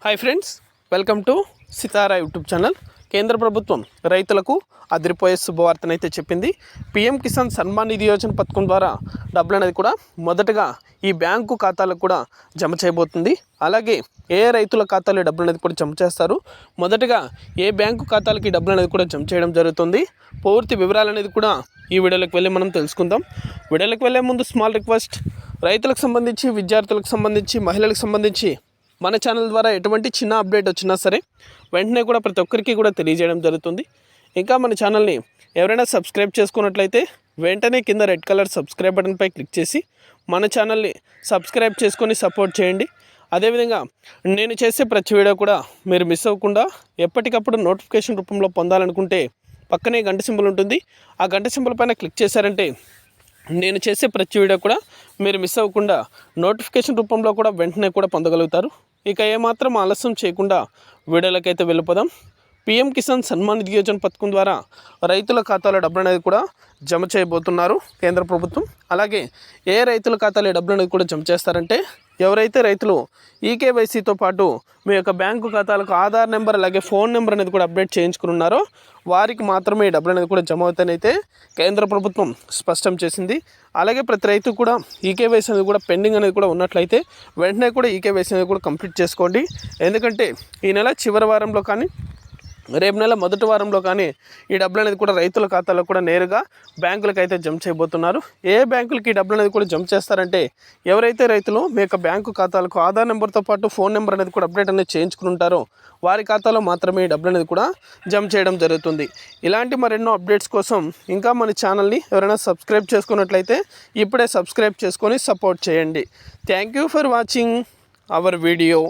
Hi friends, welcome to Sitara YouTube channel. కేంద్ర ప్రభుత్వం రైతులకు అదిరిపోయే శుభవార్తనైతే చెప్పింది. పీఎం కిసాన్ సన్మాన్ నిధి యోజన పథకం ద్వారా డబ్బులు అనేది కూడా మొదటగా ఈ బ్యాంకు ఖాతాలకు కూడా జమ చేయబోతుంది. అలాగే ఏ రైతుల ఖాతాలో డబ్బులు అనేది కూడా జమ చేస్తారు, మొదటగా ఏ బ్యాంకు ఖాతాలకి డబ్బులు అనేది కూడా జమ చేయడం జరుగుతుంది, పూర్తి వివరాలు అనేది కూడా ఈ వీడియోలోకి వెళ్ళి మనం తెలుసుకుందాం. వీడియోలోకి వెళ్ళే ముందు స్మాల్ రిక్వెస్ట్, రైతులకు సంబంధించి, విద్యార్థులకు సంబంధించి, మహిళలకు సంబంధించి మన ఛానల్ ద్వారా ఎటువంటి చిన్న అప్డేట్ వచ్చినా సరే వెంటనే కూడా ప్రతి ఒక్కరికి కూడా తెలియజేయడం జరుగుతుంది. ఇంకా మన ఛానల్ని ఎవరైనా సబ్స్క్రైబ్ చేసుకున్నట్లయితే వెంటనే కింద రెడ్ కలర్ సబ్స్క్రైబ్ బటన్పై క్లిక్ చేసి మన ఛానల్ని సబ్స్క్రైబ్ చేసుకొని సపోర్ట్ చేయండి. అదేవిధంగా నేను చేసే ప్రతి వీడియో కూడా మీరు మిస్ అవ్వకుండా ఎప్పటికప్పుడు నోటిఫికేషన్ రూపంలో పొందాలనుకుంటే పక్కనే గంట సింబల్ ఉంటుంది. ఆ గంట సింబల్ పైన క్లిక్ చేశారంటే నేను చేసే ప్రతి వీడియో కూడా మీరు మిస్ అవ్వకుండా నోటిఫికేషన్ రూపంలో కూడా వెంటనే కూడా పొందగలుగుతారు. ఇక ఏమాత్రం ఆలస్యం చేయకుండా వీడియోలకైతే వెళ్ళిపోదాం. పీఎం కిసాన్ సన్మాన్ నిధి యోజన పథకం ద్వారా రైతుల ఖాతాలో డబ్బులు అనేది కూడా జమ చేయబోతున్నారు కేంద్ర ప్రభుత్వం. అలాగే ఏ రైతుల ఖాతాలో డబ్బులు అనేది కూడా జమ చేస్తారంటే, ఎవరైతే రైతులు ఈకేవైసీతో పాటు మీ యొక్క బ్యాంకు ఖాతాలకు ఆధార్ నెంబర్ అలాగే ఫోన్ నెంబర్ అనేది కూడా అప్డేట్ చేయించుకుని ఉన్నారో వారికి మాత్రమే ఈ డబ్బులు అనేది కూడా జమ అవుతానైతే కేంద్ర ప్రభుత్వం స్పష్టం చేసింది. అలాగే ప్రతి రైతు కూడా ఈకేవైసీ అనేది కూడా పెండింగ్ అనేది కూడా ఉన్నట్లయితే వెంటనే కూడా ఈకేవైసీ అనేది కూడా కంప్లీట్ చేసుకోండి. ఎందుకంటే ఈ నెల చివరి వారంలో కానీ రేపు నెల మొదటి వారంలో కానీ ఈ డబ్బులు అనేది కూడా రైతుల ఖాతాలో కూడా నేరుగా బ్యాంకులకు అయితే జమ చేయబోతున్నారు. ఏ బ్యాంకులకి ఈ డబ్బులు అనేది కూడా జమ చేస్తారంటే, ఎవరైతే రైతులు మీ యొక్క బ్యాంకు ఖాతాలకు ఆధార్ నెంబర్తో పాటు ఫోన్ నెంబర్ అనేది కూడా అప్డేట్ అనేది చేయించుకుని ఉంటారో వారి ఖాతాలో మాత్రమే ఈ డబ్బులు అనేది కూడా జమ చేయడం జరుగుతుంది. ఇలాంటి మరెన్నో అప్డేట్స్ కోసం ఇంకా మన ఛానల్ని ఎవరైనా సబ్స్క్రైబ్ చేసుకున్నట్లయితే ఇప్పుడే సబ్స్క్రైబ్ చేసుకొని సపోర్ట్ చేయండి. Thank you for watching our video.